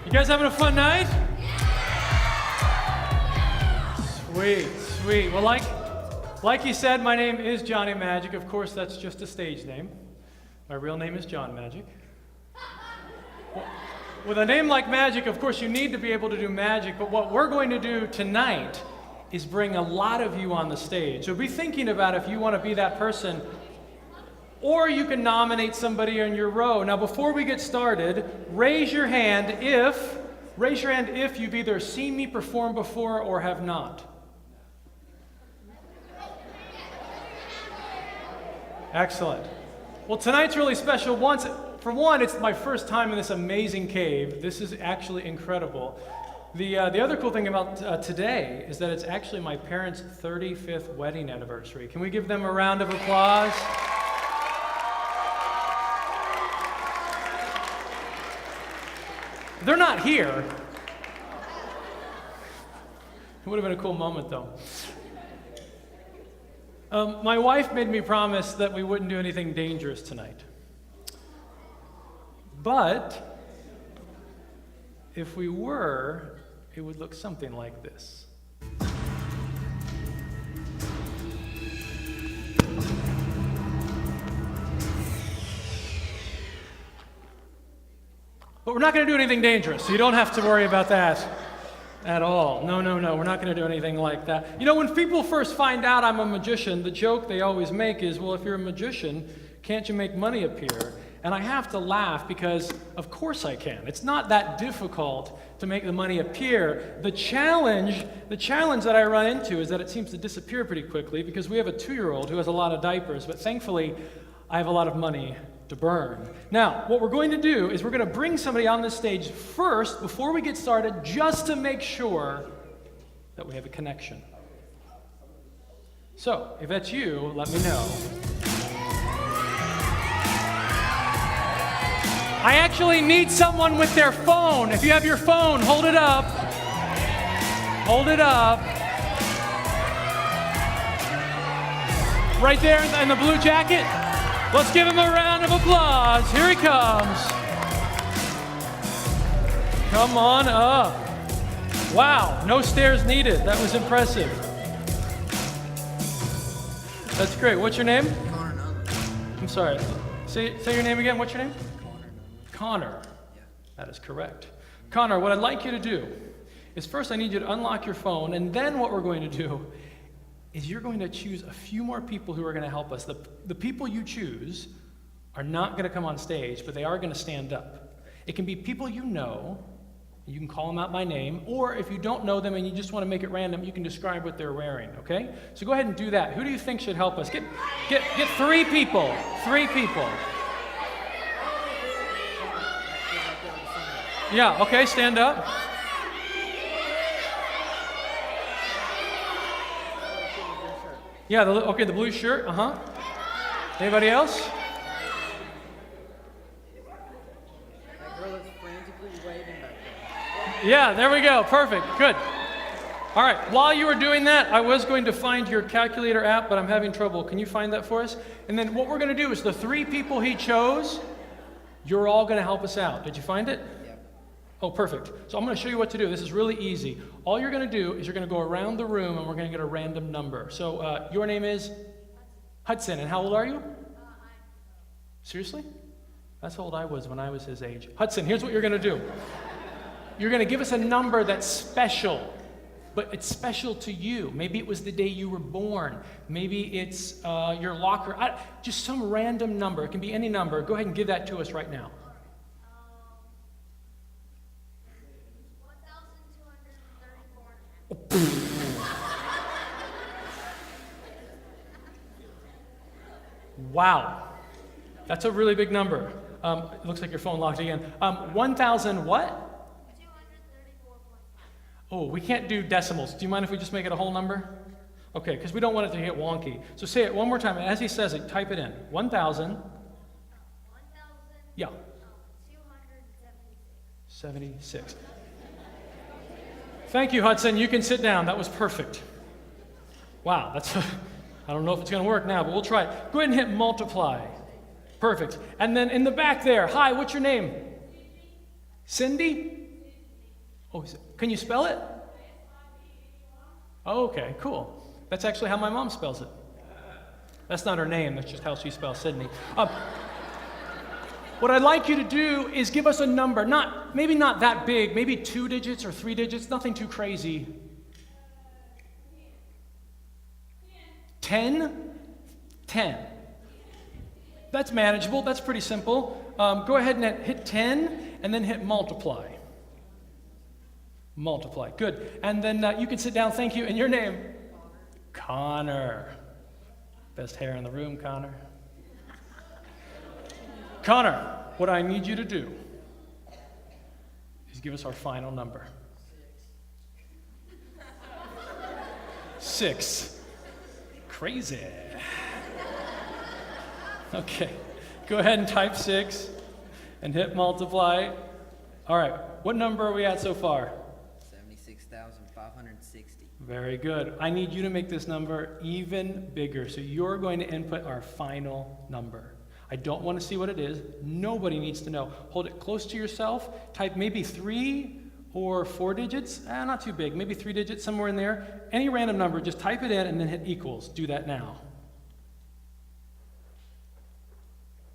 You guys having a fun night? Sweet, sweet. Well, like you said, my name is Johnny Magic. Of course, that's just a stage name. My real name is John Magic. With a name like Magic, of course, you need to be able to do magic, but what we're going to do tonight is bring a lot of you on the stage. So be thinking about if you want to be that person, or you can nominate somebody in your row. Now, before we get started, raise your hand if you've either seen me perform before or have not. Excellent. Well, tonight's really special. For one, it's my first time in this amazing cave. This is actually incredible. The other cool thing about today is that it's actually my parents' 35th wedding anniversary. Can we give them a round of applause? They're not here. It would have been a cool moment, though. My wife made me promise that we wouldn't do anything dangerous tonight. But if we were, it would look something like this. But we're not going to do anything dangerous, so you don't have to worry about that at all. No, we're not going to do anything like that. You know, when people first find out I'm a magician, the joke they always make is, well, if you're a magician, can't you make money appear? And I have to laugh because, of course I can. It's not that difficult to make the money appear. The challenge that I run into is that it seems to disappear pretty quickly because we have a 2-year-old who has a lot of diapers, but thankfully I have a lot of money to burn. Now, what we're going to do is we're going to bring somebody on this stage first before we get started just to make sure that we have a connection. So, if that's you, let me know. I actually need someone with their phone. If you have your phone, hold it up. Hold it up. Right there in the blue jacket. Let's give him a round of applause. Here he comes. Come on up. Wow, no stairs needed. That was impressive. That's great. What's your name? I'm sorry. Say your name again. What's your name? Connor. Yeah. That is correct. Connor, what I'd like you to do is first I need you to unlock your phone, and then what we're going to do is you're going to choose a few more people who are going to help us. The people you choose are not going to come on stage, but they are going to stand up. It can be people you know. You can call them out by name, or if you don't know them and you just want to make it random, you can describe what they're wearing, okay? So go ahead and do that. Who do you think should help us? Get 3 people. 3 people. Yeah, okay, stand up. Yeah, the blue shirt, Anybody else? That girl is frantically waving back there. Yeah, there we go, perfect, good. All right, while you were doing that, I was going to find your calculator app, but I'm having trouble. Can you find that for us? And then what we're going to do is the 3 people he chose, you're all going to help us out. Did you find it? Oh, perfect. So I'm going to show you what to do. This is really easy. All you're going to do is you're going to go around the room and we're going to get a random number. So your name is? Hudson. And how old are you? Seriously? That's how old I was when I was his age. Hudson, here's what you're going to do. You're going to give us a number that's special, but it's special to you. Maybe it was the day you were born. Maybe it's your locker. Just some random number. It can be any number. Go ahead and give that to us right now. Wow, that's a really big number. It looks like your phone locked again. 1,000 what? 234.5. Oh, we can't do decimals. Do you mind if we just make it a whole number? Okay, because we don't want it to get wonky. So say it one more time, and as he says it, type it in. 1,000. 1,000. Yeah. 276. 76. Thank you, Hudson. You can sit down. That was perfect. Wow, I don't know if it's going to work now, but we'll try it. Go ahead and hit multiply. Perfect. And then in the back there, hi, what's your name? Cindy? Oh, can you spell it? Oh, okay, cool. That's actually how my mom spells it. That's not her name, that's just how she spells Sydney. What I'd like you to do is give us a number, maybe not that big, maybe 2 digits or 3 digits, nothing too crazy. 10? 10. That's manageable, that's pretty simple. Go ahead and hit 10 and then hit multiply. Multiply, good. And then you can sit down, thank you. And your name? Connor. Best hair in the room, Connor. Connor, what I need you to do is give us our final number. 6. Crazy. Okay, go ahead and type 6 and hit multiply. All right, what number are we at so far? 76,560. Very good. I need you to make this number even bigger. So you're going to input our final number. I don't want to see what it is. Nobody needs to know. Hold it close to yourself. Type maybe 3 or 4 digits. Not too big. Maybe 3 digits, somewhere in there. Any random number, just type it in and then hit equals. Do that now.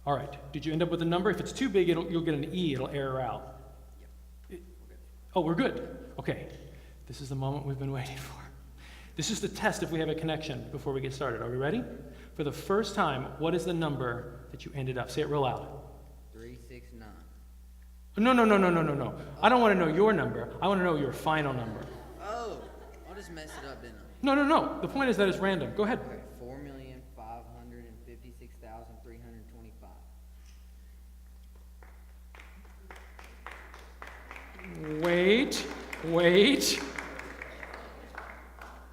All right. Did you end up with a number? If it's too big, you'll get an E. It'll error out. Oh, we're good. Okay. This is the moment we've been waiting for. This is the test if we have a connection before we get started. Are we ready? For the first time, what is the number that you ended up? Say it real loud. 369. No. I don't want to know your number. I want to know your final number. Oh, I just messed it up, didn't I? No. The point is that it's random. Go ahead. Okay, 4,556,325. Wait.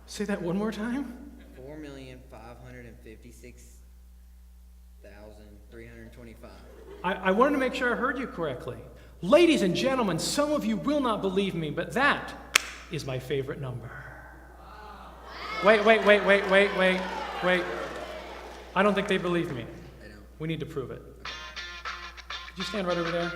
Say that one more time. 4,556,325. I wanted to make sure I heard you correctly. Ladies and gentlemen, some of you will not believe me, but that is my favorite number. Wait. I don't think they believe me. They don't. We need to prove it. Could you stand right over there?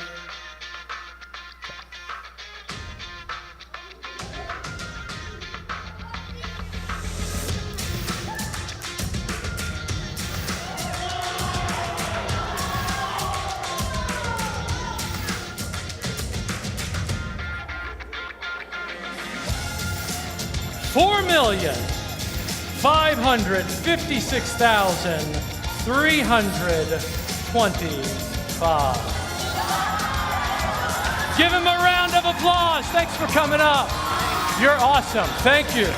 $4,556,325. Give him a round of applause. Thanks for coming up. You're awesome. Thank you.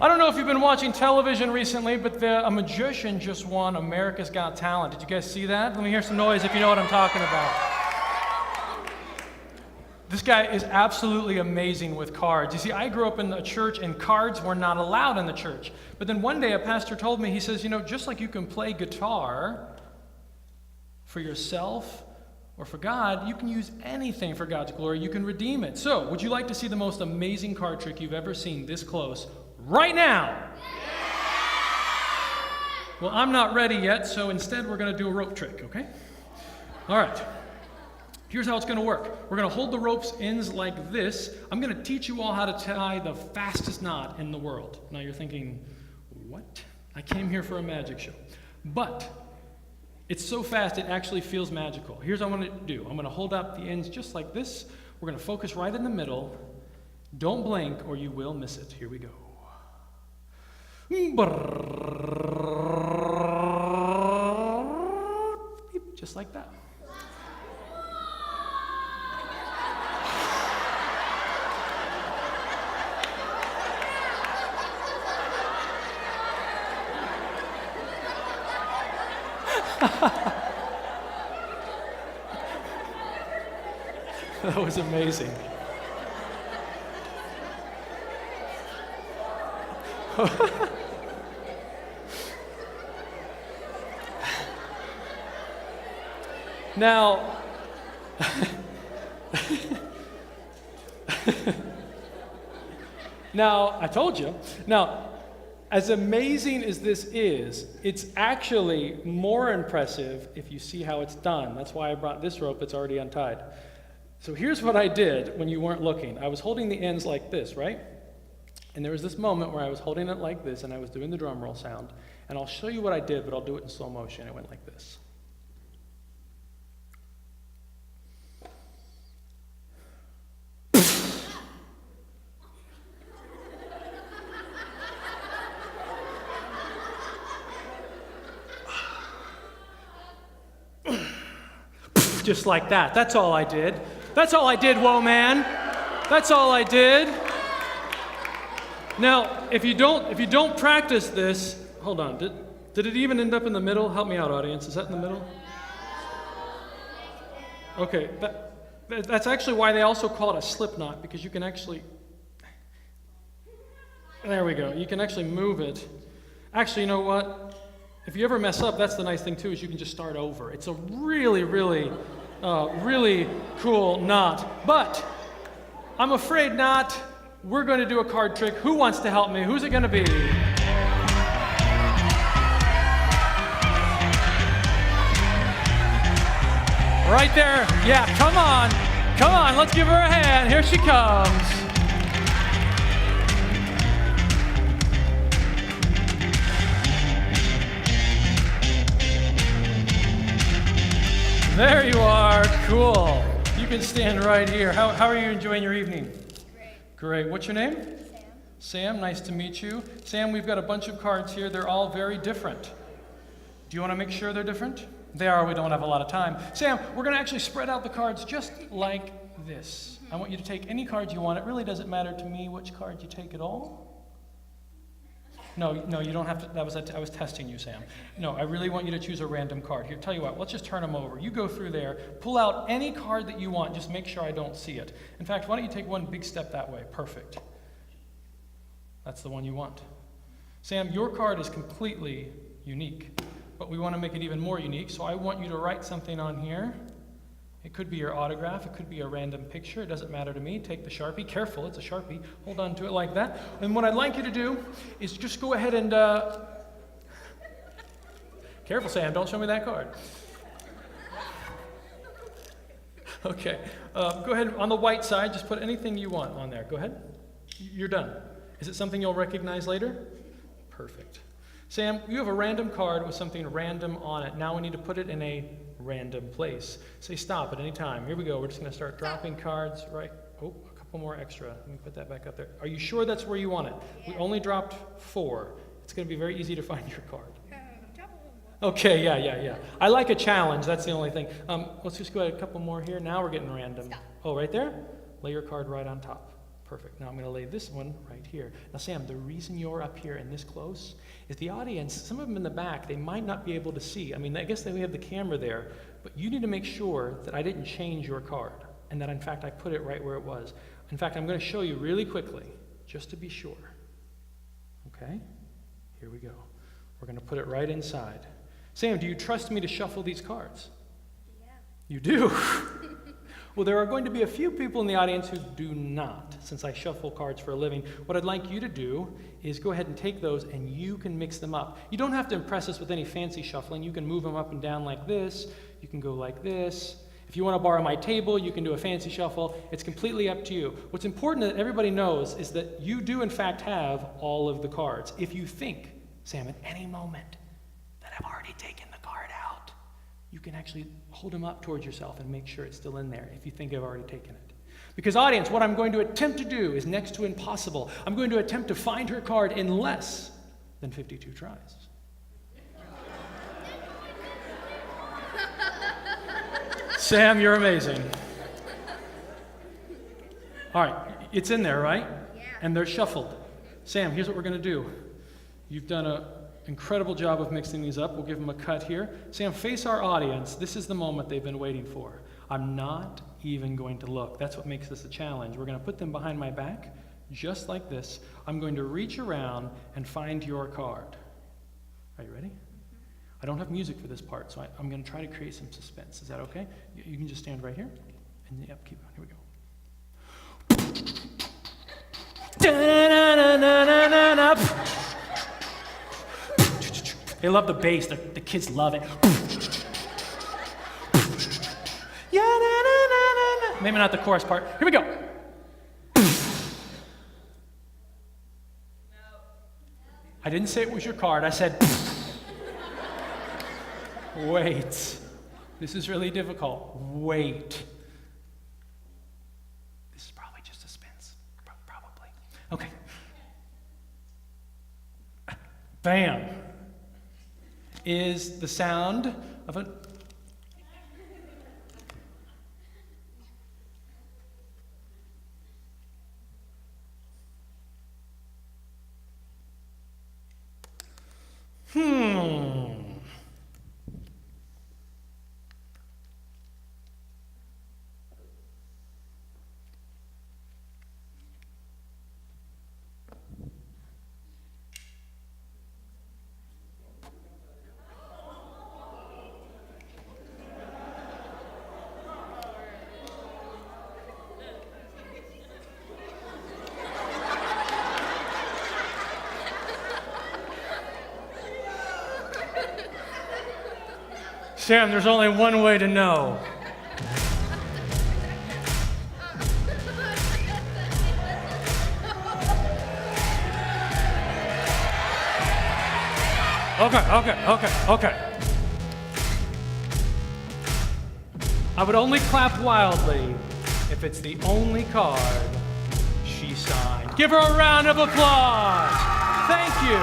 I don't know if you've been watching television recently, but a magician just won America's Got Talent. Did you guys see that? Let me hear some noise if you know what I'm talking about. This guy is absolutely amazing with cards. You see, I grew up in a church and cards were not allowed in the church. But then one day a pastor told me, he says, just like you can play guitar for yourself or for God, you can use anything for God's glory. You can redeem it. So, would you like to see the most amazing card trick you've ever seen this close? Right now. Well, I'm not ready yet, so instead we're going to do a rope trick, okay? All right. Here's how it's going to work. We're going to hold the rope's ends like this. I'm going to teach you all how to tie the fastest knot in the world. Now you're thinking, what? I came here for a magic show. But it's so fast it actually feels magical. Here's what I'm going to do. I'm going to hold up the ends just like this. We're going to focus right in the middle. Don't blink or you will miss it. Here we go. Just like that. That was amazing. Now, Now, I told you. Now, as amazing as this is, it's actually more impressive if you see how it's done. That's why I brought this rope. It's already untied. So here's what I did when you weren't looking. I was holding the ends like this, right? And there was this moment where I was holding it like this, and I was doing the drum roll sound. And I'll show you what I did, but I'll do it in slow motion. It went like this. Just like that. That's all I did. That's all I did, whoa, man. That's all I did. Now, if you don't practice this, hold on. Did it even end up in the middle? Help me out, audience. Is that in the middle? Okay, that's actually why they also call it a slip knot, because you can actually, there we go. You can actually move it. Actually, you know what? If you ever mess up, that's the nice thing too, is you can just start over. It's a really, really, really cool knot. But I'm afraid not. We're going to do a card trick. Who wants to help me? Who's it going to be? Right there. Yeah, come on. Come on, let's give her a hand. Here she comes. There you are. Cool. You can stand right here. How are you enjoying your evening? Great. What's your name? Sam. Sam, nice to meet you. Sam, we've got a bunch of cards here. They're all very different. Do you want to make sure they're different? They are. We don't have a lot of time. Sam, we're going to actually spread out the cards just like this. I want you to take any cards you want. It really doesn't matter to me which card you take at all. No, you don't have to. I was testing you, Sam. No, I really want you to choose a random card. Here, tell you what, let's just turn them over. You go through there, pull out any card that you want. Just make sure I don't see it. In fact, why don't you take one big step that way? Perfect. That's the one you want. Sam, your card is completely unique, but we want to make it even more unique, so I want you to write something on here. It could be your autograph. It could be a random picture. It doesn't matter to me. Take the Sharpie. Careful, it's a Sharpie. Hold on to it like that. And what I'd like you to do is just go ahead and... Careful, Sam. Don't show me that card. Okay. Go ahead. On the white side, just put anything you want on there. Go ahead. You're done. Is it something you'll recognize later? Perfect. Sam, you have a random card with something random on it. Now we need to put it in a random place. Say stop at any time. Here we go. We're just going to start dropping cards right. Oh, a couple more extra. Let me put that back up there. Are you sure that's where you want it? Yeah. We only dropped 4. It's going to be very easy to find your card. Okay, yeah. I like a challenge. That's the only thing. Let's just go ahead a couple more here. Now we're getting random. Stop. Oh, right there? Lay your card right on top. Perfect. Now I'm going to lay this one right here. Now, Sam, the reason you're up here and this close is the audience, some of them in the back, they might not be able to see. I mean, I guess we have the camera there, but you need to make sure that I didn't change your card and that, in fact, I put it right where it was. In fact, I'm going to show you really quickly, just to be sure. Okay? Here we go. We're going to put it right inside. Sam, do you trust me to shuffle these cards? Yeah. You do? Well, there are going to be a few people in the audience who do not, since I shuffle cards for a living. What I'd like you to do is go ahead and take those and you can mix them up. You don't have to impress us with any fancy shuffling. You can move them up and down like this. You can go like this. If you want to borrow my table, you can do a fancy shuffle. It's completely up to you. What's important that everybody knows is that you do, in fact, have all of the cards. If you think, Sam, at any moment that I've already taken the card out, you can actually hold them up towards yourself and make sure it's still in there if you think I've already taken it. Because audience, what I'm going to attempt to do is next to impossible. I'm going to attempt to find her card in less than 52 tries. Sam, you're amazing. All right, it's in there, right? Yeah. And they're shuffled. Sam, here's what we're going to do. You've done an incredible job of mixing these up. We'll give them a cut here. Sam, face our audience. This is the moment they've been waiting for. I'm not even going to look. That's what makes this a challenge. We're going to put them behind my back, just like this. I'm going to reach around and find your card. Are you ready? I don't have music for this part, so I'm going to try to create some suspense. Is that okay? You can just stand right here. And yep, keep going. Here we go. Da-na-na-na-na-na. They love the bass. The kids love it. Ya-na-na-na-na-na. Maybe not the chorus part. Here we go. I didn't say it was your card. I said, wait. This is really difficult. Wait. This is probably just a suspense. Probably. Okay. Bam is the sound of a... Sam, there's only one way to know. Okay. I would only clap wildly if it's the only card she signed. Give her a round of applause. Thank you.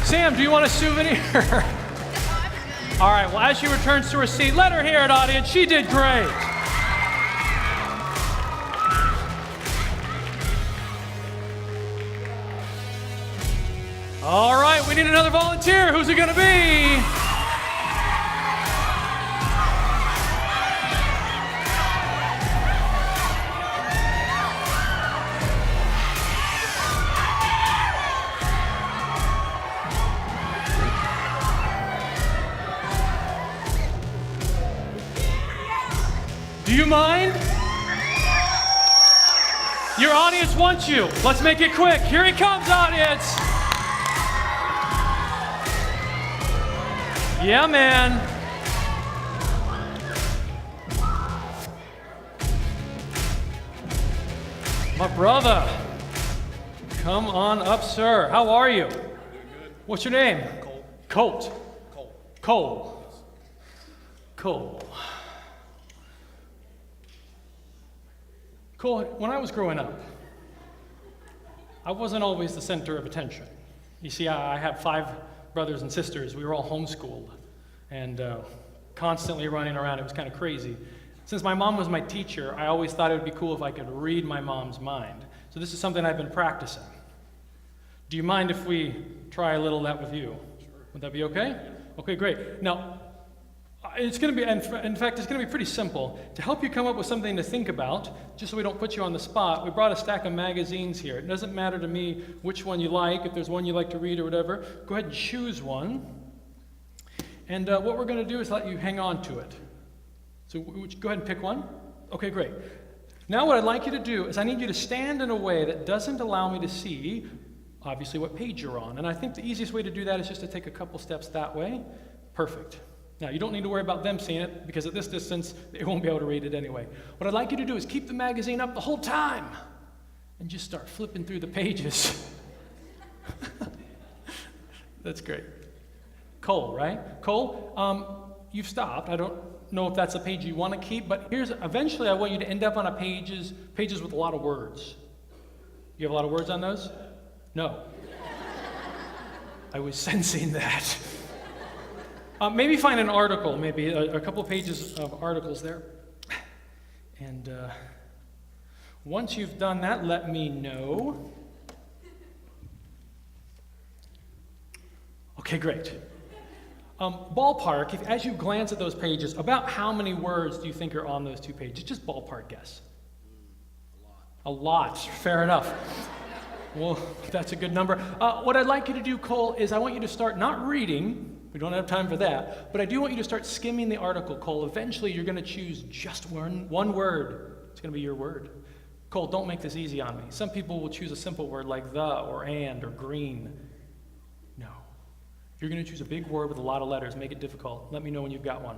Sam, do you want a souvenir? All right, well, as she returns to her seat, let her hear it, audience. She did great. All right, we need another volunteer. Who's it going to be? Do you mind? Your audience wants you. Let's make it quick. Here he comes, audience. Yeah, man. My brother. Come on up, sir. How are you? Good. What's your name? Colt. Cole. Cole, when I was growing up, I wasn't always the center of attention. You see, I have 5 brothers and sisters. We were all homeschooled and constantly running around. It was kind of crazy. Since my mom was my teacher, I always thought it would be cool if I could read my mom's mind. So this is something I've been practicing. Do you mind if we try a little of that with you? Sure. Would that be okay? Okay, great. Now, it's going to be, in fact, it's going to be pretty simple. To help you come up with something to think about, just so we don't put you on the spot, we brought a stack of magazines here. It doesn't matter to me which one you like. If there's one you like to read or whatever, go ahead and choose one. And what we're going to do is let you hang on to it. So go ahead and pick one. Okay, great. Now what I'd like you to do is I need you to stand in a way that doesn't allow me to see, obviously, what page you're on. And I think the easiest way to do that is just to take a couple steps that way. Perfect. Now, you don't need to worry about them seeing it, because at this distance, they won't be able to read it anyway. What I'd like you to do is keep the magazine up the whole time, and just start flipping through the pages. That's great. Cole, right? Cole, you've stopped. I don't know if that's a page you want to keep, but eventually I want you to end up on a pages with a lot of words. You have a lot of words on those? No. I was sensing that. Maybe find an article, maybe a couple of pages of articles there. And once you've done that, let me know. Okay, great. Ballpark, as you glance at those pages, about how many words do you think are on those 2 pages? Just ballpark guess. A lot. Fair enough. Well, that's a good number. What I'd like you to do, Cole, is I want you to start not reading. We don't have time for that. But I do want you to start skimming the article, Cole. Eventually, you're going to choose just one word. It's going to be your word. Cole, don't make this easy on me. Some people will choose a simple word like the or and or green. No. You're going to choose a big word with a lot of letters. Make it difficult. Let me know when you've got one.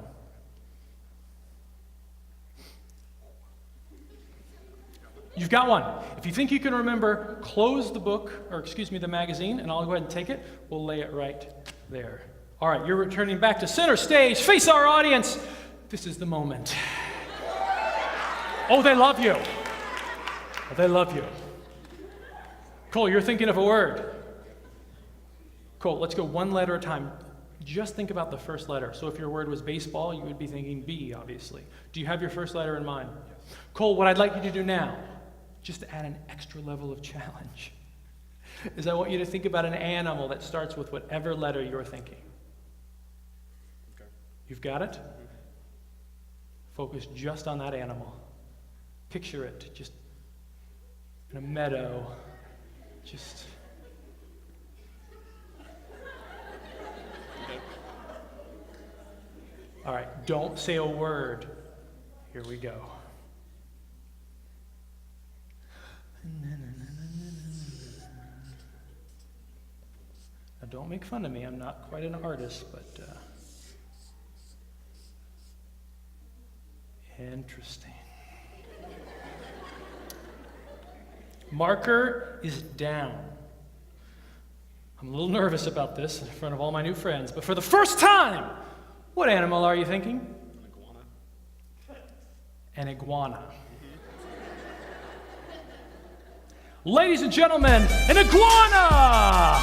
You've got one. If you think you can remember, close the book, or excuse me, the magazine, and I'll go ahead and take it. We'll lay it right there. All right, you're returning back to center stage. Face our audience. This is the moment. Oh, they love you. Oh, they love you. Cole, you're thinking of a word. Cole, let's go one letter at a time. Just think about the first letter. So if your word was baseball, you would be thinking B, obviously. Do you have your first letter in mind? Yes. Cole, what I'd like you to do now, just to add an extra level of challenge, is I want you to think about an animal that starts with whatever letter you're thinking. Okay. You've got it? Focus just on that animal. Picture it just in a meadow, just... All right, don't say a word. Here we go. Now, don't make fun of me. I'm not quite an artist, but interesting. Marker is down. I'm a little nervous about this in front of all my new friends, but for the first time, what animal are you thinking? An iguana. An iguana. Ladies and gentlemen, an iguana!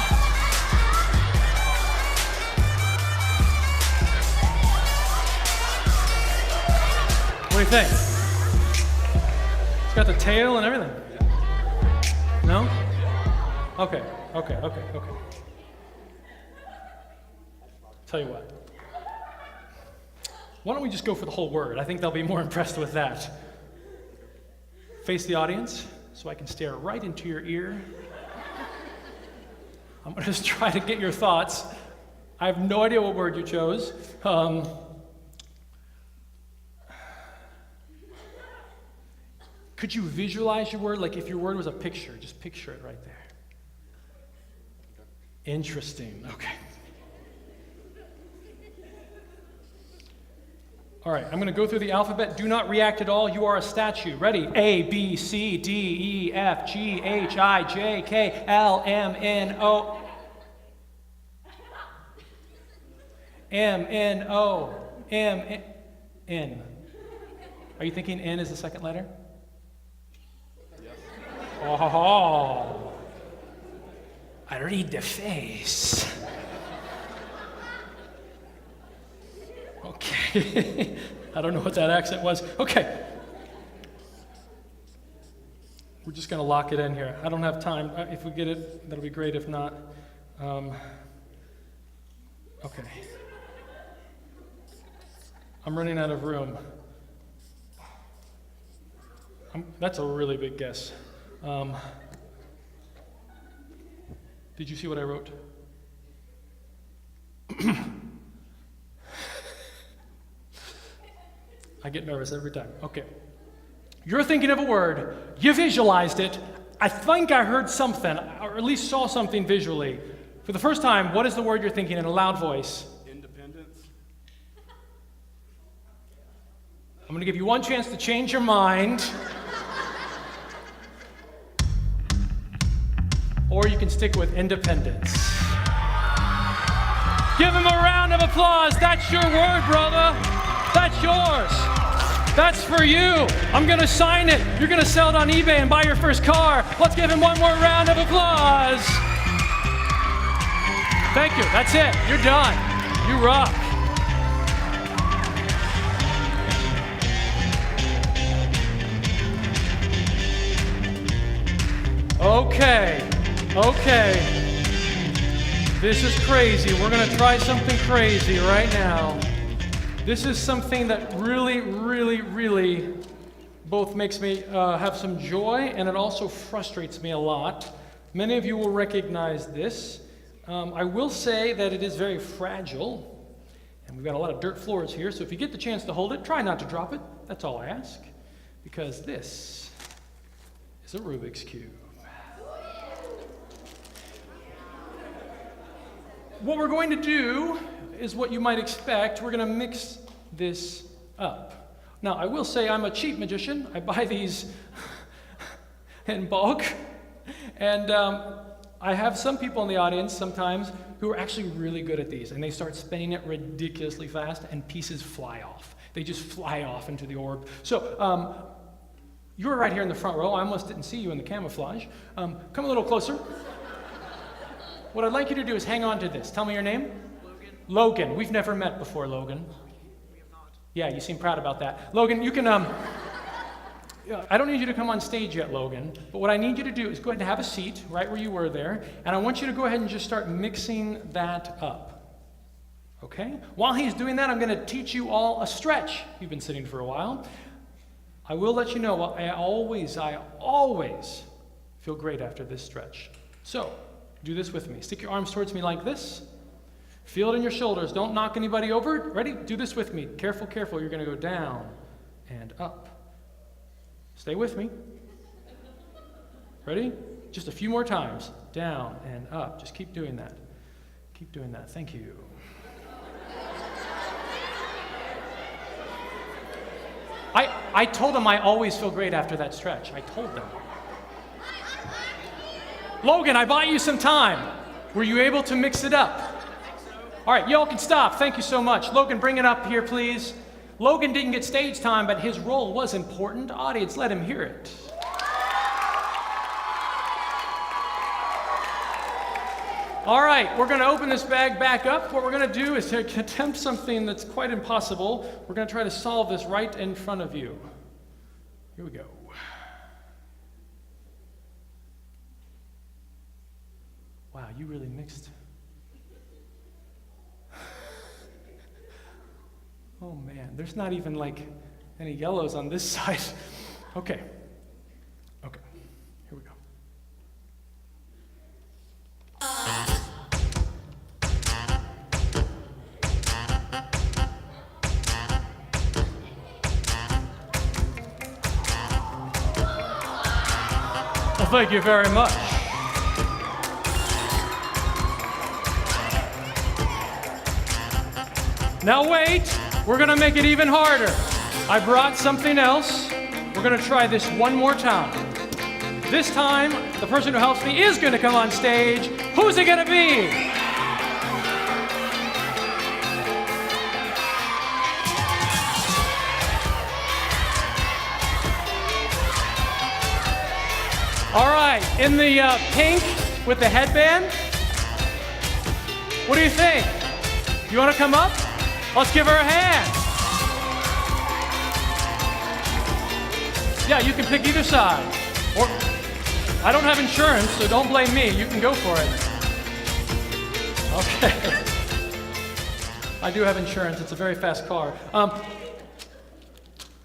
What do you think? It's got the tail and everything. No? Okay. Tell you what. Why don't we just go for the whole word? I think they'll be more impressed with that. Face the audience so I can stare right into your ear. I'm going to just try to get your thoughts. I have no idea what word you chose. Could you visualize your word? Like if your word was a picture, just picture it right there. Interesting. Okay. All right, I'm going to go through the alphabet. Do not react at all. You are a statue. Ready? A, B, C, D, E, F, G, H, I, J, K, L, M, N, O. M, N, O, M, N. Are you thinking N is the second letter? Yes. Oh, I read the face. Okay. I don't know what that accent was. Okay. We're just going to lock it in here. I don't have time. If we get it, that'll be great. If not, okay. I'm running out of room. That's a really big guess. Did you see what I wrote? I get nervous every time. Okay. You're thinking of a word. You visualized it. I think I heard something, or at least saw something visually. For the first time, what is the word you're thinking in a loud voice? Independence. I'm going to give you one chance to change your mind. Or you can stick with independence. Give him a round of applause. That's your word, brother. That's yours. That's for you. I'm going to sign it. You're going to sell it on eBay and buy your first car. Let's give him one more round of applause. Thank you. That's it. You're done. You rock. Okay. This is crazy. We're going to try something crazy right now. This is something that really both makes me have some joy, and it also frustrates me a lot. Many of you will recognize this. I will say that it is very fragile, and we've got a lot of dirt floors here, so if you get the chance to hold it, try not to drop it. That's all I ask, because this is a Rubik's Cube. What we're going to do is what you might expect. We're going to mix this up. Now, I will say I'm a cheap magician. I buy these in bulk. And I have some people in the audience sometimes who are actually really good at these. And they start spinning it ridiculously fast, and pieces fly off. They just fly off into the orb. So you're right here in the front row. I almost didn't see you in the camouflage. Come a little closer. What I'd like you to do is hang on to this. Tell me your name. Logan. Logan. We've never met before, Logan. We have not. Yeah, you seem proud about that. Logan, you can, I don't need you to come on stage yet, Logan, but what I need you to do is go ahead and have a seat right where you were there, and I want you to go ahead and just start mixing that up. Okay? While he's doing that, I'm going to teach you all a stretch. You've been sitting for a while. I will let you know, I always feel great after this stretch. So, do this with me. Stick your arms towards me like this. Feel it in your shoulders. Don't knock anybody over. Ready? Do this with me. Careful, careful. You're going to go down and up. Stay with me. Ready? Just a few more times. Down and up. Just keep doing that. Keep doing that. Thank you. I told them I always feel great after that stretch. I told them. Logan, I bought you some time. Were you able to mix it up? All right, y'all can stop. Thank you so much. Logan, bring it up here, please. Logan didn't get stage time, but his role was important. Audience, let him hear it. All right, we're going to open this bag back up. What we're going to do is to attempt something that's quite impossible. We're going to try to solve this right in front of you. Here we go. Wow, you really mixed. Oh man, there's not even like any yellows on this side. Okay. Okay, here we go. Well, thank you very much. Now wait, we're gonna make it even harder. I brought something else. We're gonna try this one more time. This time, the person who helps me is gonna come on stage. Who's it gonna be? All right, in the pink with the headband. What do you think? You wanna come up? Let's give her a hand. Yeah, you can pick either side. Or, I don't have insurance, so don't blame me. You can go for it. Okay. I do have insurance. It's a very fast car.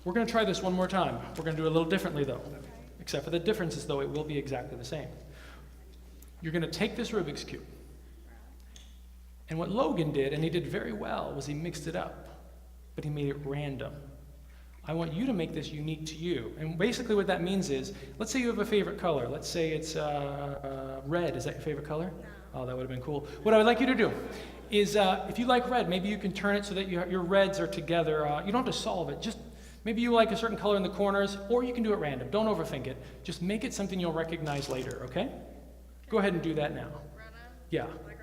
We're going to try this one more time. We're going to do it a little differently, though. Except for the differences, though, it will be exactly the same. You're going to take this Rubik's Cube. And what Logan did, and he did very well, was he mixed it up, but he made it random. I want you to make this unique to you. And basically what that means is, let's say you have a favorite color. Let's say it's red. Is that your favorite color? No. Oh, that would have been cool. What I would like you to do is, if you like red, maybe you can turn it so that your reds are together. You don't have to solve it. Just maybe you like a certain color in the corners, or you can do it random. Don't overthink it. Just make it something you'll recognize later, okay? Go ahead and do that now. Right now? Yeah. Like right now?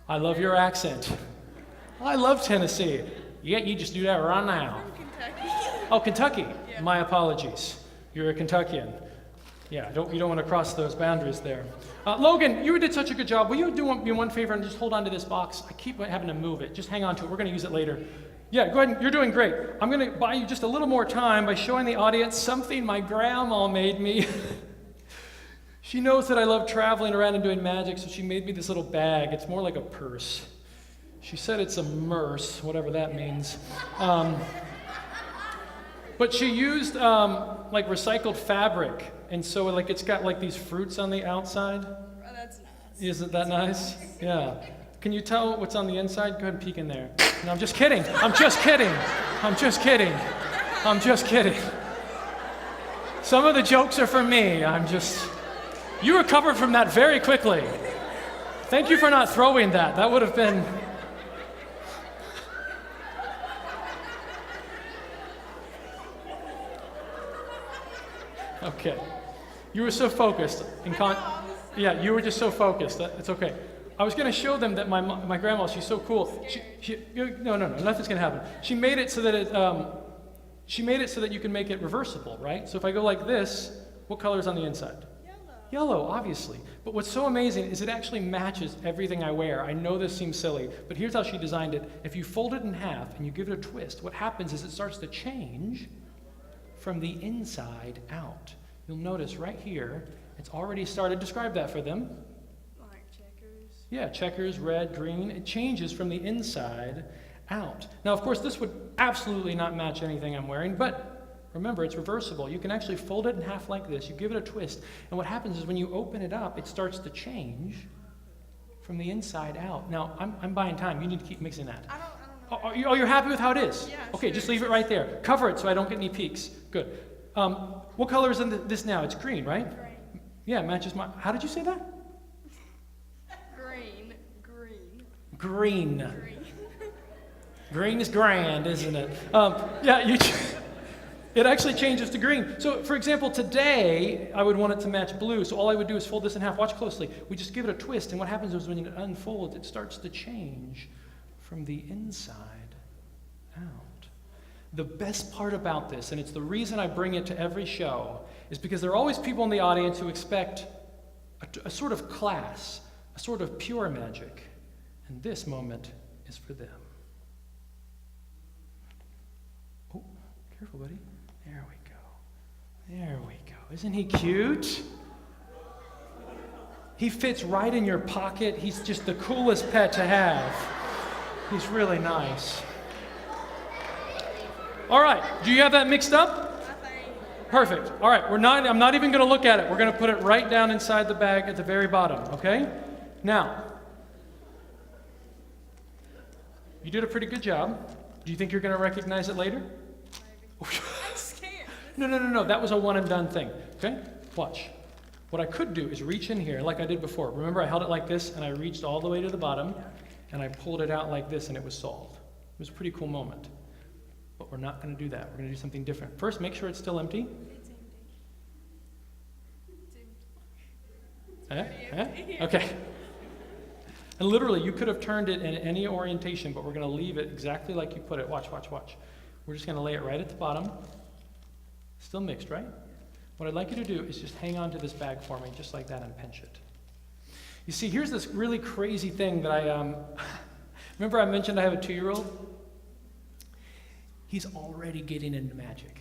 I love your accent. I love Tennessee. Yeah, you just do that right now. From Kentucky. Oh, Kentucky. Yeah. My apologies. You're a Kentuckian. Yeah, you don't want to cross those boundaries there. Logan, you did such a good job. Will you do me one favor and just hold on to this box? I keep having to move it. Just hang on to it. We're going to use it later. Yeah, go ahead. You're doing great. I'm going to buy you just a little more time by showing the audience something my grandma made me. She knows that I love traveling around and doing magic, so she made me this little bag. It's more like a purse. She said it's a merce, whatever that means. But she used like recycled fabric, and so like it's got like these fruits on the outside. Oh, that's nice. Isn't that nice? Yeah. Can you tell what's on the inside? Go ahead and peek in there. No, I'm just kidding. I'm just kidding. I'm just kidding. I'm just kidding. Some of the jokes are for me. You recovered from that very quickly. Thank you for not throwing that. That would have been. Okay. You were so focused. Yeah, you were just so focused. It's okay. I was going to show them that my grandma, she's so cool. No, nothing's going to happen. She made it so that you can make it reversible, right? So if I go like this, what color is on the inside? Yellow, obviously. But what's so amazing is it actually matches everything I wear. I know this seems silly, but here's how she designed it. If you fold it in half and you give it a twist, what happens is it starts to change from the inside out. You'll notice right here, it's already started. Describe that for them. Like checkers. Yeah, checkers, red, green. It changes from the inside out. Now, of course, this would absolutely not match anything I'm wearing, but remember, it's reversible. You can actually fold it in half like this. You give it a twist. And what happens is when you open it up, it starts to change from the inside out. Now, I'm buying time. You need to keep mixing that. I don't know. You're happy with how it is? Yeah, Okay, sure. just leave it right there. Cover it so I don't get any peaks. Good. What color is in this now? It's green, right? Green. Yeah, it matches my. How did you say that? Green. Green. Green is grand, isn't it? Yeah, it actually changes to green. So, for example, today, I would want it to match blue, so all I would do is fold this in half. Watch closely. We just give it a twist, and what happens is when it unfolds, it starts to change from the inside out. The best part about this, and it's the reason I bring it to every show, is because there are always people in the audience who expect a sort of class, a sort of pure magic, and this moment is for them. Oh, careful, buddy. There we go. There we go. Isn't he cute? He fits right in your pocket. He's just the coolest pet to have. He's really nice. All right, do you have that mixed up? Perfect. All right, I'm not even going to look at it. We're going to put it right down inside the bag at the very bottom, okay? Now, you did a pretty good job. Do you think you're going to recognize it later? I'm scared. No. That was a one and done thing, okay? Watch. What I could do is reach in here like I did before. Remember, I held it like this, and I reached all the way to the bottom, and I pulled it out like this, and it was solved. It was a pretty cool moment. But we're not going to do that. We're going to do something different. First, make sure it's still empty. It's empty. Okay. And literally, you could have turned it in any orientation, but we're going to leave it exactly like you put it. Watch. We're just going to lay it right at the bottom. Still mixed, right? What I'd like you to do is just hang on to this bag for me, just like that, and pinch it. You see, here's this really crazy thing that remember I mentioned I have a 2-year-old? He's already getting into magic.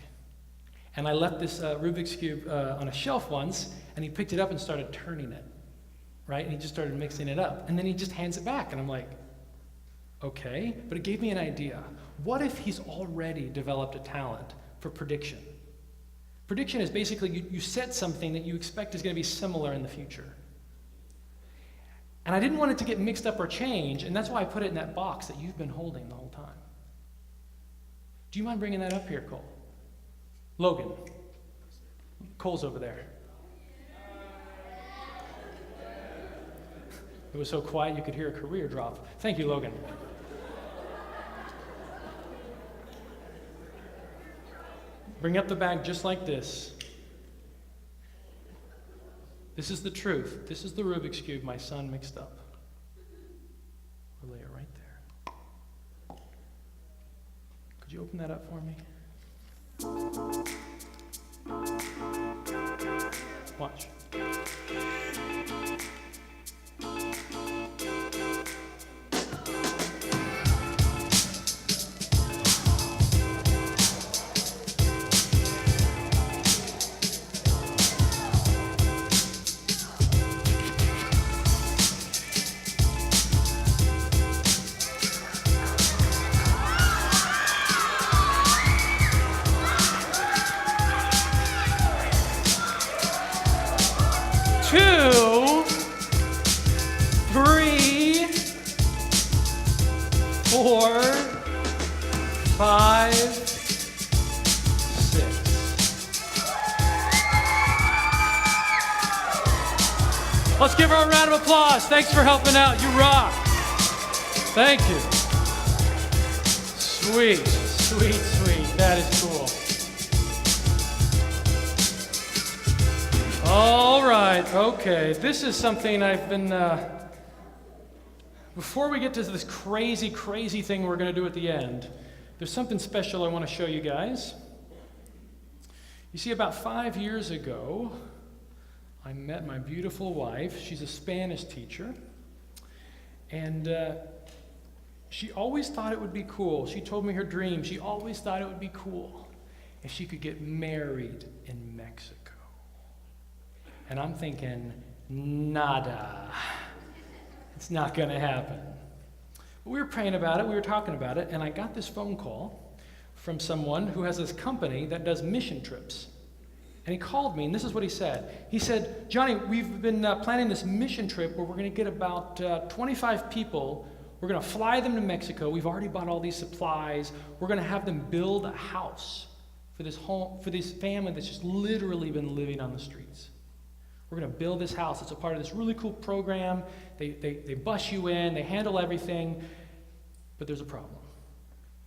And I left this Rubik's Cube on a shelf once, and he picked it up and started turning it, right? And he just started mixing it up. And then he just hands it back, and I'm like, okay. But it gave me an idea. What if he's already developed a talent for prediction? Prediction is basically you set something that you expect is going to be similar in the future. And I didn't want it to get mixed up or change, and that's why I put it in that box that you've been holding the whole time. Do you mind bringing that up here, Cole? Logan. Cole's over there. It was so quiet you could hear a career drop. Thank you, Logan. Bring up the bag just like this. This is the truth. This is the Rubik's Cube my son mixed up. We'll lay it right there. Could you open that up for me? Watch. Two, three, 4, 5, 6. Let's give her a round of applause. Thanks for helping out. You rock. Thank you. Sweet, sweet, sweet. That is cool. All right, okay. This is something I've been, before we get to this crazy, crazy thing we're going to do at the end, there's something special I want to show you guys. You see, about 5 years ago, I met my beautiful wife. She's a Spanish teacher. And she always thought it would be cool. She told me her dream. She always thought it would be cool if she could get married in Mexico. And I'm thinking, nada. It's not going to happen. But we were praying about it. We were talking about it. And I got this phone call from someone who has this company that does mission trips. And he called me, and this is what he said. He said, Johnny, we've been planning this mission trip where we're going to get about 25 people. We're going to fly them to Mexico. We've already bought all these supplies. We're going to have them build a house for this family that's just literally been living on the streets. We're going to build this house. It's a part of this really cool program. They bus you in. They handle everything. But there's a problem.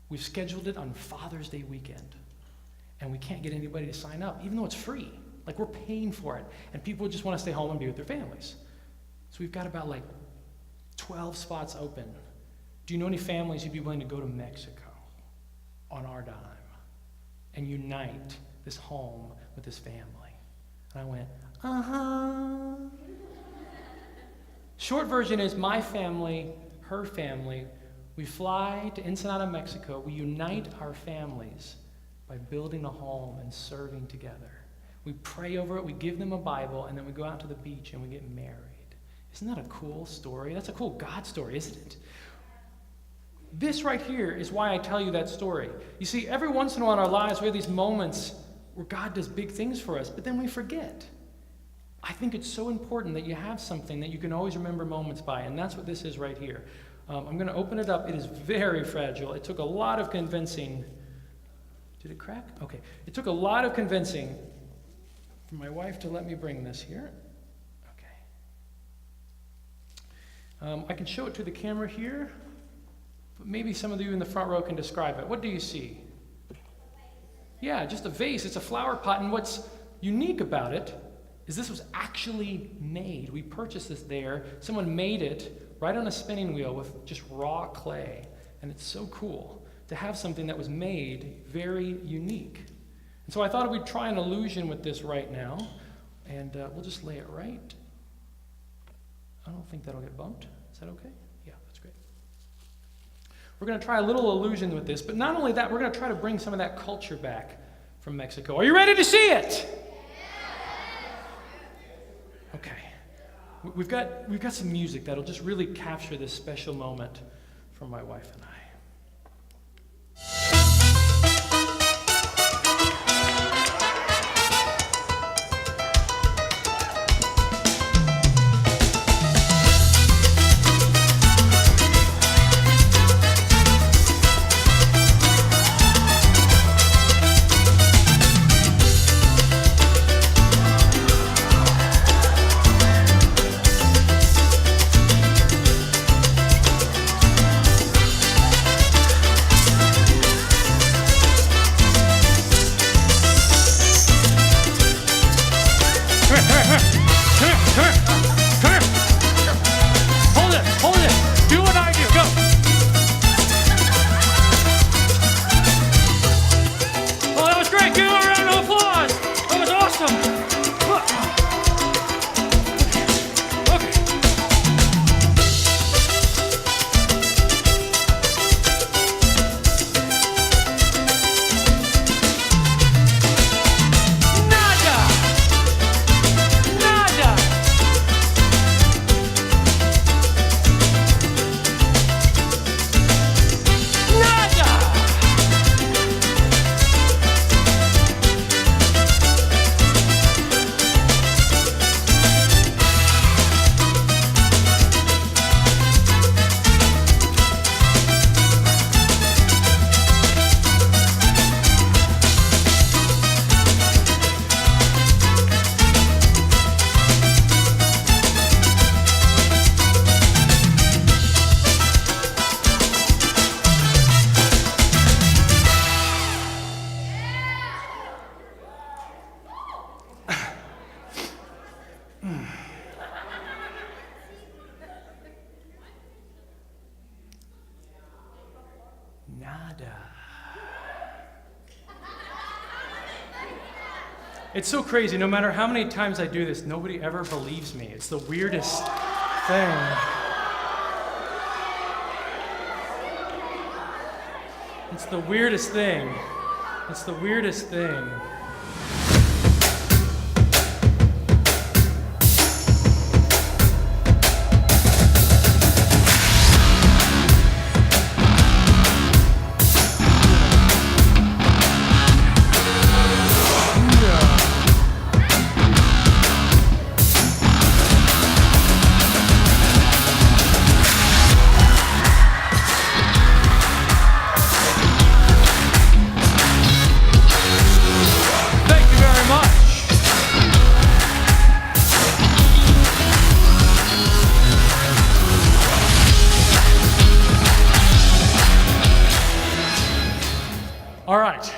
We've scheduled it on Father's Day weekend. And we can't get anybody to sign up, even though it's free. Like, we're paying for it. And people just want to stay home and be with their families. So we've got about 12 spots open. Do you know any families you'd be willing to go to Mexico on our dime and unite this home with this family? And I went, uh-huh. Short version is my family, her family. We fly to Ensenada, Mexico. We unite our families by building a home and serving together. We pray over it, we give them a Bible, and then we go out to the beach and we get married. Isn't that a cool story? That's a cool God story, isn't it? This right here is why I tell you that story. You see, every once in a while in our lives, we have these moments where God does big things for us, but then we forget. I think it's so important that you have something that you can always remember moments by, and that's what this is right here. I'm going to open it up. It is very fragile. It took a lot of convincing. Did it crack? Okay. It took a lot of convincing for my wife to let me bring this here. Okay. I can show it to the camera here, but maybe some of you in the front row can describe it. What do you see? Yeah, just a vase. It's a flower pot, and what's unique about it is this was actually made. We purchased this there. Someone made it right on a spinning wheel with just raw clay, and it's so cool to have something that was made very unique. And so I thought we'd try an illusion with this right now, and we'll just lay it right. I don't think that'll get bumped. Is that okay? Yeah, that's great. We're going to try a little illusion with this, but not only that, we're going to try to bring some of that culture back from Mexico. Are you ready to see it? Okay. We've got some music that'll just really capture this special moment from my wife and I. It's so crazy. No matter how many times I do this, nobody ever believes me. It's the weirdest thing. It's the weirdest thing. It's the weirdest thing. Thank you very much. All right.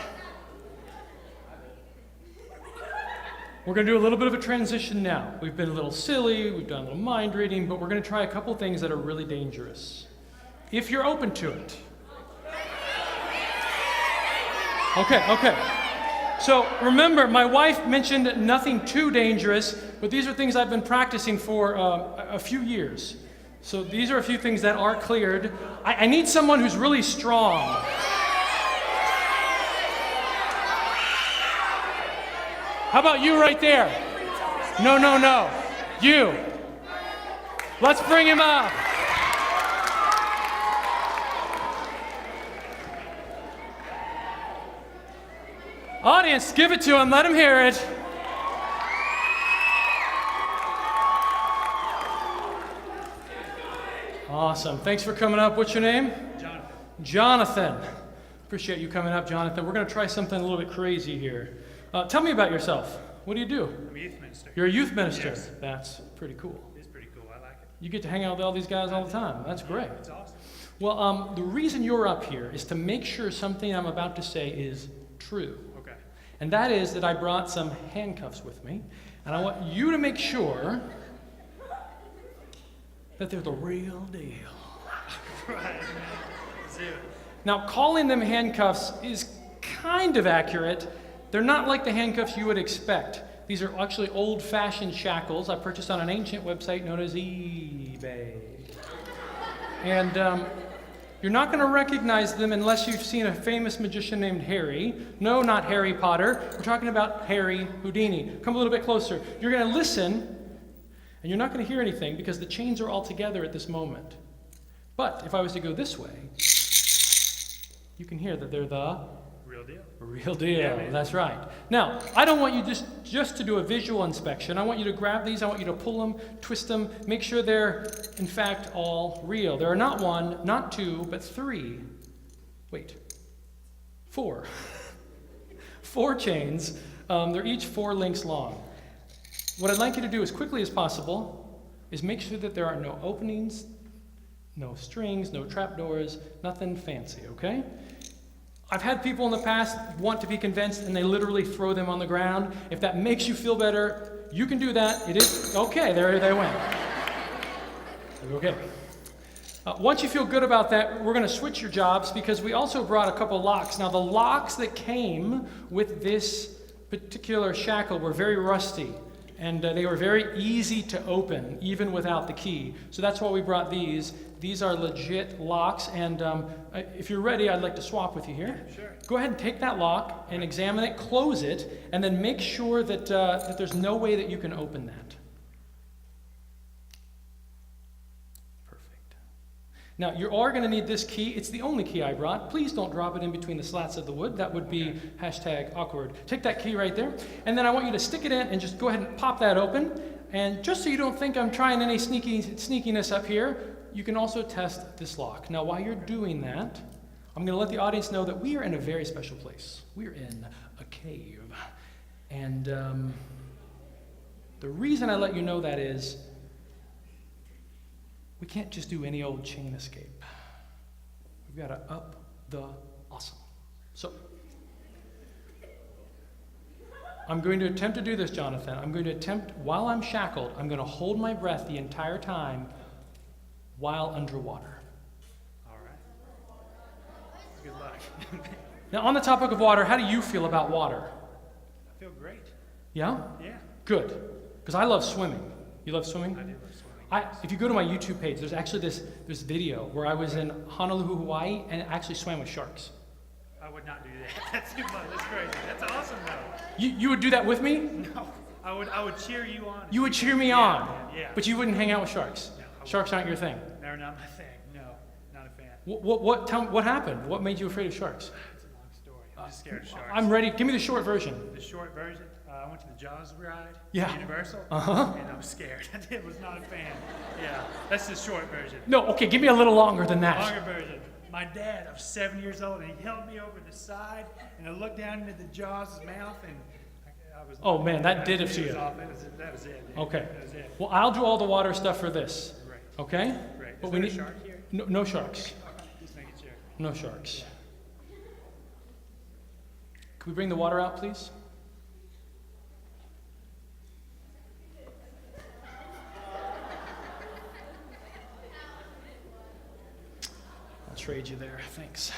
We're going to do a little bit of a transition now. We've been a little silly, we've done a little mind reading, but we're going to try a couple things that are really dangerous. If you're open to it. Okay. So remember, my wife mentioned nothing too dangerous, but these are things I've been practicing for a few years. So these are a few things that are cleared. I need someone who's really strong. How about you right there? No. You. Let's bring him up. Audience, give it to him. Let him hear it. Awesome. Thanks for coming up. What's your name? Jonathan. Appreciate you coming up, Jonathan. We're going to try something a little bit crazy here. Tell me about yourself. What do you do? I'm a youth minister. You're a youth minister. Yes. That's pretty cool. It's pretty cool. I like it. You get to hang out with all these guys all the time. That's great. It's awesome. Well, the reason you're up here is to make sure something I'm about to say is true. Okay. And that is that I brought some handcuffs with me, and I want you to make sure that they're the real deal. Right. Let's do it. Now, calling them handcuffs is kind of accurate. They're not like the handcuffs you would expect. These are actually old-fashioned shackles I purchased on an ancient website known as eBay. And you're not going to recognize them unless you've seen a famous magician named Harry. No, not Harry Potter. We're talking about Harry Houdini. Come a little bit closer. You're going to listen, and you're not going to hear anything because the chains are all together at this moment. But if I was to go this way, you can hear that they're the Real deal. real deal. Yeah, man. That's right. Now, I don't want you just to do a visual inspection. I want you to grab these. I want you to pull them, twist them, make sure they're, in fact, all real. There are not one, not two, but three. Wait. 4. 4 chains. They're each 4 links long. What I'd like you to do as quickly as possible is make sure that there are no openings, no strings, no trapdoors, nothing fancy, okay? I've had people in the past want to be convinced and they literally throw them on the ground. If that makes you feel better, you can do that. It is, okay, there they went. Okay. Once you feel good about that, we're going to switch your jobs because we also brought a couple locks. Now, the locks that came with this particular shackle were very rusty. And they were very easy to open, even without the key. So that's why we brought these. These are legit locks, and if you're ready, I'd like to swap with you here. Sure. Go ahead and take that lock and examine it, close it, and then make sure that, that there's no way that you can open that. Perfect. Now, you are going to need this key. It's the only key I brought. Please don't drop it in between the slats of the wood. That would be #awkward. Take that key right there, and then I want you to stick it in and just go ahead and pop that open. And just so you don't think I'm trying any sneakiness up here, you can also test this lock. Now, while you're doing that, I'm going to let the audience know that we are in a very special place. We're in a cave. And the reason I let you know that is we can't just do any old chain escape. We've got to up the awesome. So, I'm going to attempt to do this, Jonathan. I'm going to attempt, while I'm shackled, I'm going to hold my breath the entire time while underwater. All right. Good luck. Now, on the topic of water, how do you feel about water? I feel great. Yeah? Yeah, Good. Because I love swimming. You love swimming? I do love swimming. If you go to my YouTube page, there's actually this video where I was in Honolulu, Hawaii, and actually swam with sharks. I would not do that. That's too much. That's crazy. That's awesome, though. You would do that with me? No, I would cheer you on. You would cheer me Yeah, on, yeah. but you wouldn't hang out with sharks. No, I Sharks aren't your thing. They're not my thing. No, not a fan. Tell me, what happened? What made you afraid of sharks? It's a long story. I'm just scared of sharks. I'm ready. Give me the short version. The short version, I went to the Jaws ride Yeah. at Universal, Uh-huh. and I was scared. I was not a fan. Yeah, that's the short version. No, okay, give me a little longer than that. Longer version. My dad, I was 7 years old, and he held me over the side, and I looked down into the Jaws' mouth, and I was. Oh, man, that did it to you. That was it. Dude. Okay. That was it. Well, I'll do all the water stuff for this. Great. Okay? Great. But Is we there a need shark here? no sharks. Just making sure. No sharks. Can we bring the water out, please? I'll trade you there. Thanks.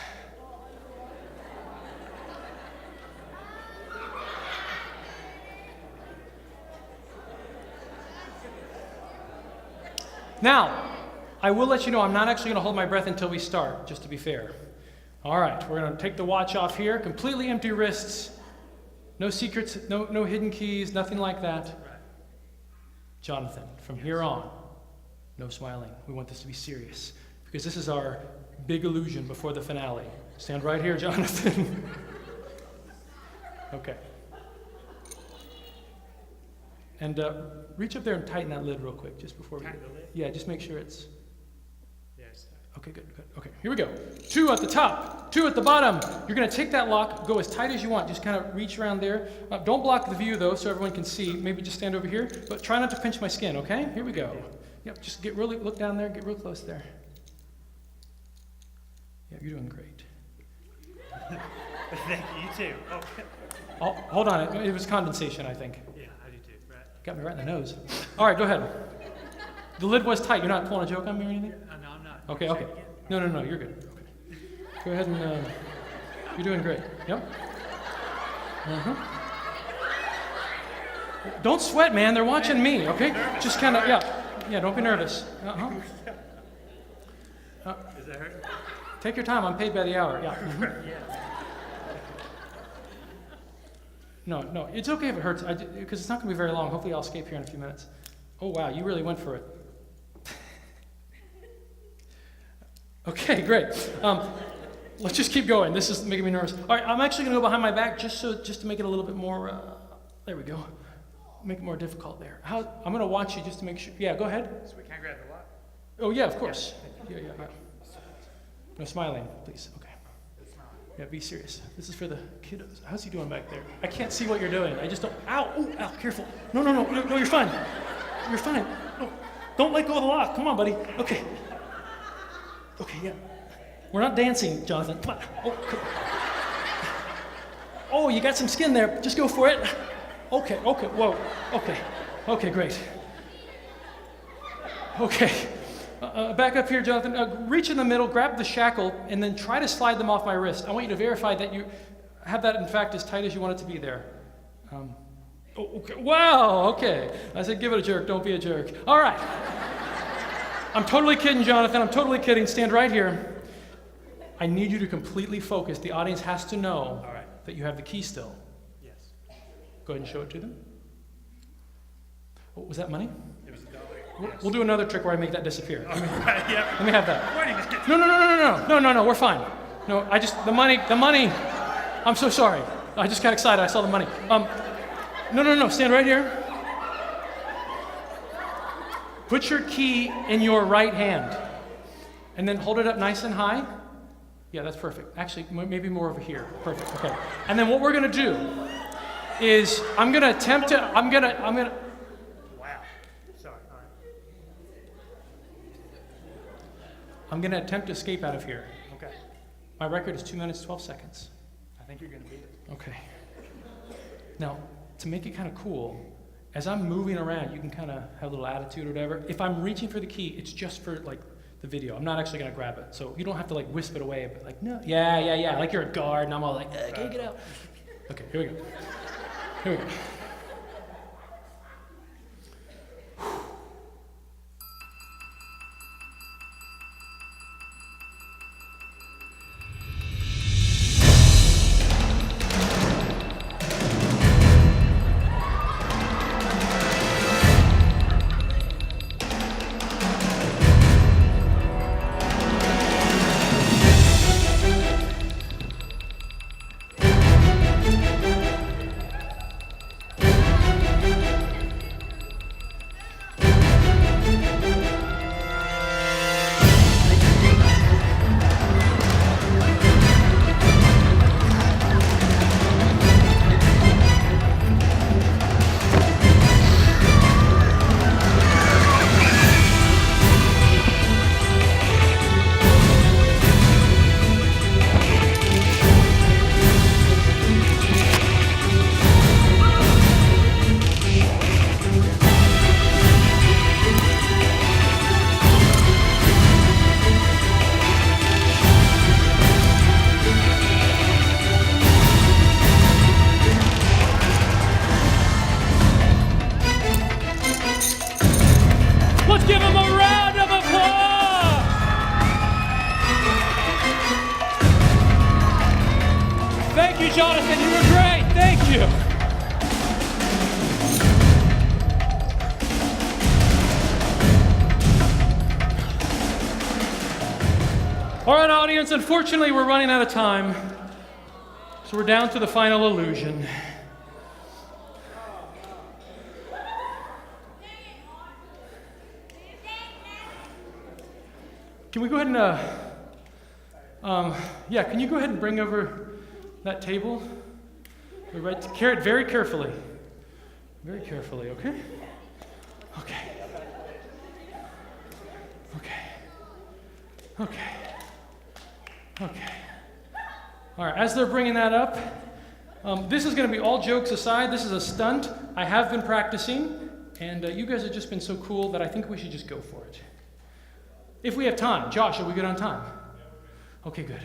Now, I will let you know I'm not actually going to hold my breath until we start, just to be fair. All right, we're going to take the watch off here. Completely empty wrists. No secrets, no hidden keys, nothing like that. Right. Jonathan, from here on, no smiling. We want this to be serious because this is our big illusion before the finale. Stand right here, Jonathan. Okay. And reach up there and tighten that lid real quick, just before we. Tighten the lid? Yeah, just make sure it's. Yes. Okay, good. Okay, here we go. 2 at the top, 2 at the bottom. You're gonna take that lock, go as tight as you want. Just kind of reach around there. Don't block the view though, so everyone can see. Maybe just stand over here, but try not to pinch my skin. Okay? Here we go. Yep. Just look down there. Get real close there. Yeah, you're doing great. Thank you. You too. Oh, Oh, hold on. It was condensation, I think. yeah, I do too. Right. Got me right in the nose. All right, go ahead. The lid was tight. You're not pulling a joke on me or anything? No, I'm not. Okay. Check Okay. again? No. You're good. Okay. Go ahead and. You're doing great. Yep. Don't sweat, man. They're watching me. Okay. Just kind of yeah. Don't be nervous. Is that hurt? Take your time. I'm paid by the hour. Yeah. Yeah. No. It's okay if it hurts. Because it's not going to be very long. Hopefully, I'll escape here in a few minutes. Oh wow, you really went for it. Okay, great. Let's just keep going. This is making me nervous. All right, I'm actually going to go behind my back just to make it a little bit more. There we go. Make it more difficult there. I'm going to watch you just to make sure. Yeah, go ahead. So we can't grab the lock? Oh yeah, of course. Yeah. No smiling, please. Okay. It's not. Yeah, be serious. This is for the kiddos. How's he doing back there? I can't see what you're doing. I just don't. Ow! Ooh, ow! Careful. No. You're fine. You're fine. No, don't let go of the lock. Come on, buddy. Okay. Okay, yeah. We're not dancing, Jonathan. Come on. Oh, you got some skin there. Just go for it. Okay. Whoa. Okay, great. Okay. Back up here, Jonathan. Reach in the middle, grab the shackle, and then try to slide them off my wrist. I want you to verify that you have that, in fact, as tight as you want it to be there. Okay. Wow, okay. I said give it a jerk, don't be a jerk. All right. I'm totally kidding, Jonathan. I'm totally kidding. Stand right here. I need you to completely focus. The audience has to know All right. that you have the key still. Yes. Go ahead and show it to them. Oh, was that money? It was $1. We'll do another trick where I make that disappear. Right, yeah. Let me have that. Wait a minute. No, we're fine. No, the money. I'm so sorry. I just got excited. I saw the money. No, stand right here. Put your key in your right hand. And then hold it up nice and high. Yeah, that's perfect. Actually, maybe more over here. Perfect, okay. And then what we're gonna do is, I'm gonna Wow. Sorry, All right. I'm gonna attempt to escape out of here. Okay. My record is 2 minutes, 12 seconds. I think you're going to beat it. Okay. Now, to make it kind of cool, as I'm moving around, you can kind of have a little attitude or whatever. If I'm reaching for the key, it's just for like the video. I'm not actually going to grab it. So you don't have to like wisp it away, but like, no, yeah. Like you're a guard and I'm all like, can you get out? Okay, here we go. You were great. Thank you. All right, audience, unfortunately, we're running out of time. So we're down to the final illusion. Can we go ahead and, can you go ahead and bring over that table? Carry it very carefully. Very carefully, okay? Okay. Okay. Okay. Okay. All right, as they're bringing that up, this is going to be all jokes aside. This is a stunt. I have been practicing, and you guys have just been so cool that I think we should just go for it. If we have time. Josh, are we good on time? Okay, good.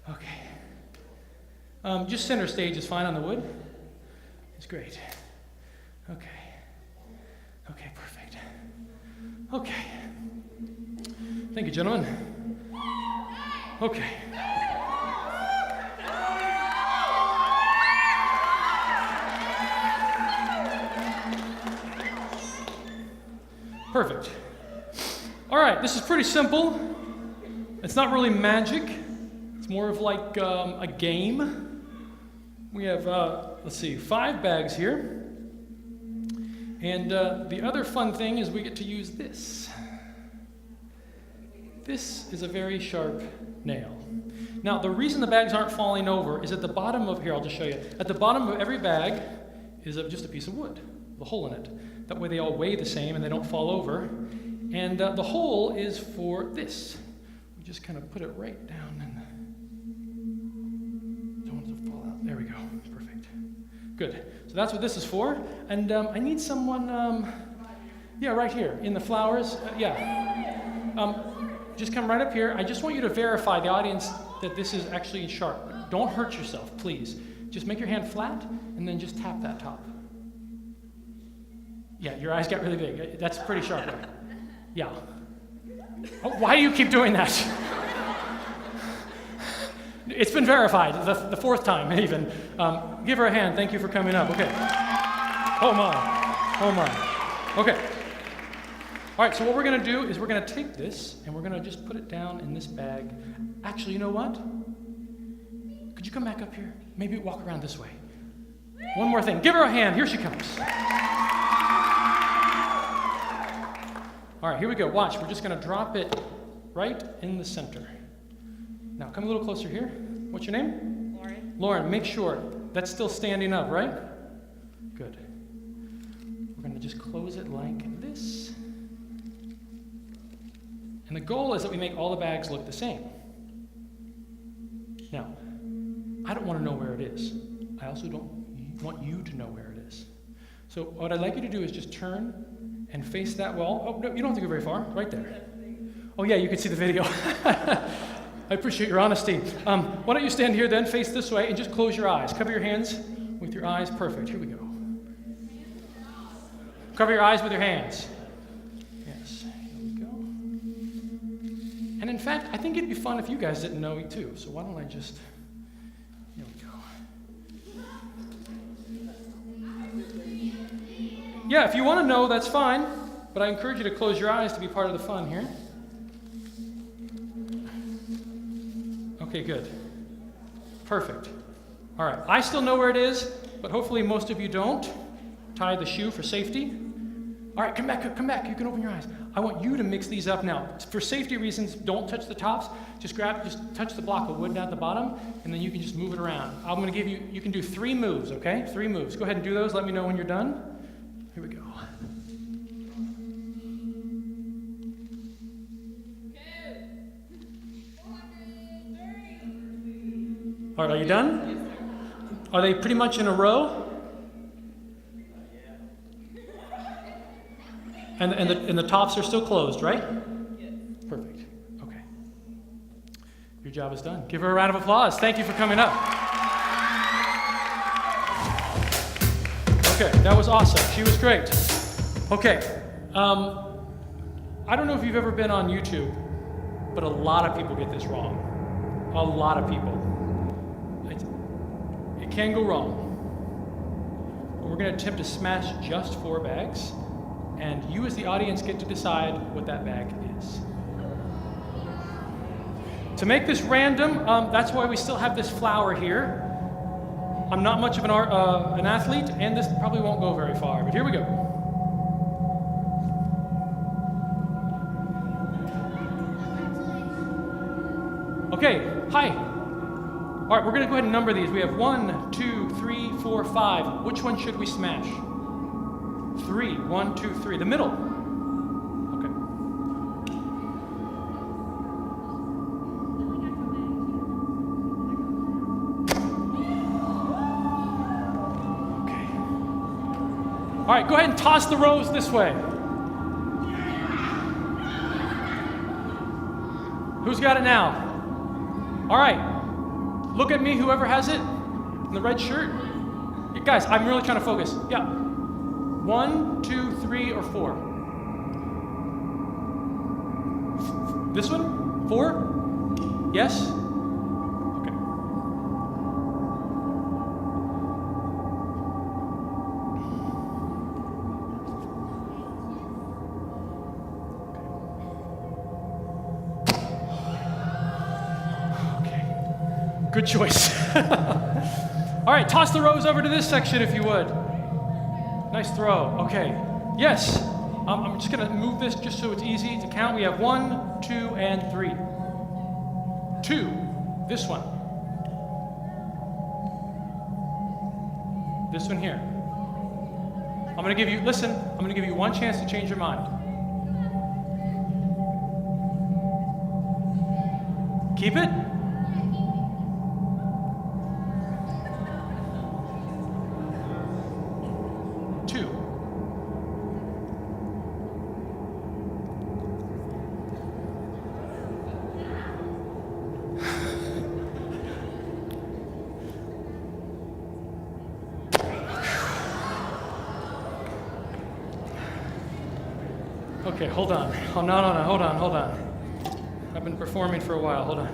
Okay. Just center stage is fine on the wood. It's great. Okay. Okay, perfect. Okay. Thank you, gentlemen. Okay. Perfect. All right, this is pretty simple. It's not really magic. It's more of like a game. We have, let's see, 5 bags here. And the other fun thing is we get to use this. This is a very sharp nail. Now, the reason the bags aren't falling over is at the bottom of, here, I'll just show you. At the bottom of every bag is just a piece of wood, with a hole in it. That way they all weigh the same and they don't fall over. And the hole is for this. We just kind of put it right down and don't want it to fall out. There we go. Perfect. Good. So that's what this is for. And I need someone, right here in the flowers. Just come right up here. I just want you to verify, the audience, that this is actually sharp. Don't hurt yourself, please. Just make your hand flat and then just tap that top. Yeah, your eyes got really big. That's pretty sharp, right? Yeah. Oh, why do you keep doing that? It's been verified, the 4th time even. Give her a hand. Thank you for coming up. Okay. Oh my. Oh my. Okay. All right, so what we're going to do is we're going to take this and we're going to just put it down in this bag. Actually, you know what? Could you come back up here? Maybe walk around this way. One more thing. Give her a hand. Here she comes. All right, here we go. Watch. We're just going to drop it right in the center. Now, come a little closer here. What's your name? Lauren. Lauren, make sure that's still standing up, right? Good. We're going to just close it like this. And the goal is that we make all the bags look the same. Now, I don't want to know where it is. I also don't want you to know where it is. So what I'd like you to do is just turn and face that wall. Oh, no, you don't have to go very far. Right there. Oh, yeah, you can see the video. I appreciate your honesty. Why don't you stand here then, face this way, and just close your eyes. Cover your hands with your eyes. Perfect. Here we go. Cover your eyes with your hands. Yes. Here we go. And in fact, I think it'd be fun if you guys didn't know it too. So why don't I just... Here we go. Yeah, if you want to know, that's fine. But I encourage you to close your eyes to be part of the fun here. Okay, good. Perfect. All right, I still know where it is, but hopefully most of you don't. Tie the shoe for safety. All right, come back, you can open your eyes. I want you to mix these up now. For safety reasons, don't touch the tops. Just touch the block of wood down at the bottom, and then you can just move it around. I'm gonna give you, you can do 3 moves, okay? 3 moves. Go ahead and do those, let me know when you're done. Here we go. All right, are you done? Are they pretty much in a row? And the tops are still closed, right? Yes. Perfect. Okay. Your job is done. Give her a round of applause. Thank you for coming up. Okay, that was awesome. She was great. Okay. I don't know if you've ever been on YouTube, but a lot of people get this wrong. A lot of people. can go wrong. We're going to attempt to smash just 4 bags, and you as the audience get to decide what that bag is. To make this random, that's why we still have this flower here. I'm not much of an athlete, and this probably won't go very far, but here we go. Okay, hi. All right, we're going to go ahead and number these. We have 1, 2, 3, 4, 5. Which one should we smash? 3. 1, 2, 3. The middle. Okay. Okay. All right, go ahead and toss the rose this way. Who's got it now? All right. Look at me, whoever has it, in the red shirt. Yeah, guys, I'm really trying to focus. Yeah. 1, 2, 3, or 4? This one? 4? Yes? Okay. Good choice. All right, toss the rose over to this section if you would. Nice throw. Okay. Yes. I'm just going to move this just so it's easy to count. We have 1, 2, and 3. 2. This one. This one here. I'm going to give you, listen, I'm going to give you one chance to change your mind. Keep it? Okay, hold on. Oh, no, hold on. I've been performing for a while, hold on.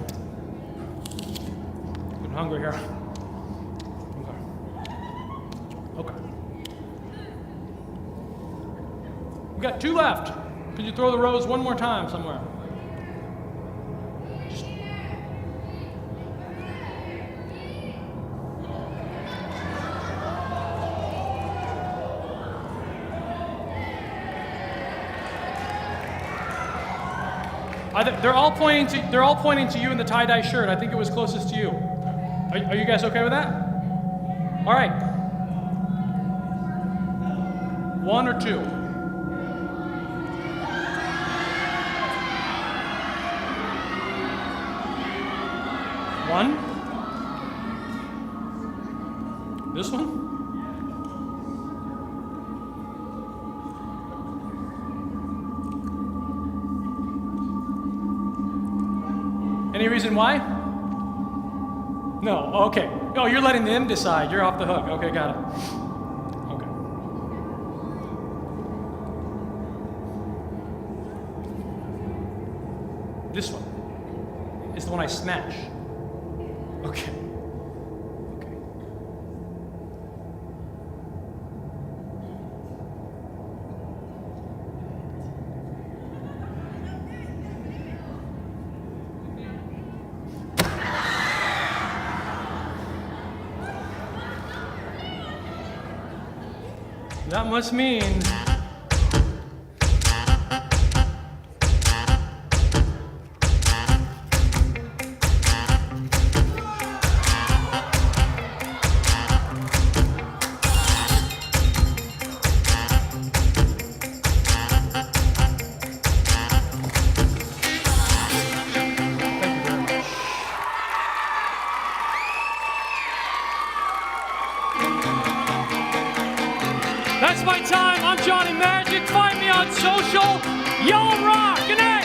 I'm hungry here. Okay. We got 2 left. Could you throw the rose one more time somewhere? They're all pointing to you in the tie-dye shirt. I think it was closest to you. Are you guys okay with that? All right. 1 or 2? 1? This one? Any reason why? No, okay. Oh, you're letting them decide. You're off the hook. Okay, got it. Okay. This one is the one I smash. Okay. Okay. That must mean that's my time. I'm Johnny Magic. Find me on social. Y'all rock. Good night.